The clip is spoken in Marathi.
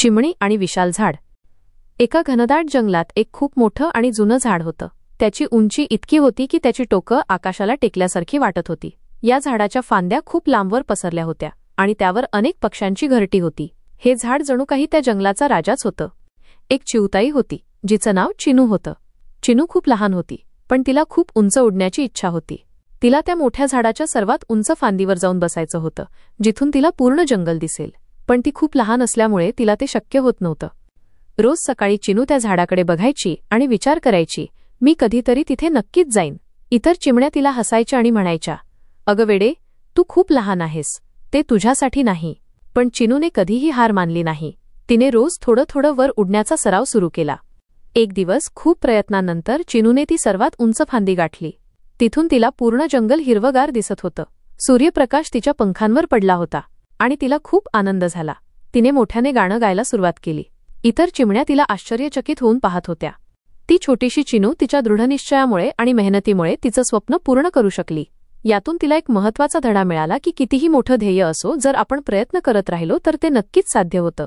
चिमणी आणि विशाल झाड। एका घनदाट जंगलात एक खूप मोठं आणि जुनं झाड होतं। त्याची उंची इतकी होती की त्याची टोकं आकाशाला टेकल्यासारखी वाटत होती। या झाडाच्या फांद्या खूप लांबवर पसरल्या होत्या आणि त्यावर अनेक पक्ष्यांची घरटी होती। हे झाड जणू काही त्या जंगलाचा राजाच होतं। एक चिऊताई होती जिचं नाव चिनू होतं। चिनू खूप लहान होती, पण तिला खूप उंच उडण्याची इच्छा होती। तिला त्या मोठ्या झाडाच्या सर्वात उंच फांदीवर जाऊन बसायचं होतं, जिथून तिला पूर्ण जंगल दिसेल। पण ती खूप लहान असल्यामुळे तिला ते शक्य होत नव्हतं। रोज सकाळी चिनू त्या झाडाकडे बघायची आणि विचार करायची, मी कधीतरी तिथे नक्कीच जाईन। इतर चिमण्या तिला हसायच्या आणि म्हणायच्या, अगं वेडे, तू खूप लहान आहेस, ते तुझ्यासाठी नाही। पण चिनूने कधीही हार मानली नाही। तिने रोज थोडं थोडं वर उडण्याचा सराव सुरू केला। एक दिवस खूप प्रयत्नांनंतर चिनूने ती सर्वात उंच फांदी गाठली। तिथून तिला पूर्ण जंगल हिरवगार दिसत होतं। सूर्यप्रकाश तिच्या पंखांवर पडला होता आणि तिला खूप आनंद झाला। तिने मोठ्याने गाणं गायला सुरुवात केली। इतर चिमण्या तिला आश्चर्यचकित होऊन पाहत होत्या। ती छोटीशी चिनू तिच्या दृढनिश्चयामुळे आणि मेहनतीमुळे तिचं स्वप्न पूर्ण करू शकली। यातून तिला एक महत्त्वाचा धडा मिळाला की कितीही मोठं ध्येय असो, जर आपण प्रयत्न करत राहिलो तर ते नक्कीच साध्य होतं।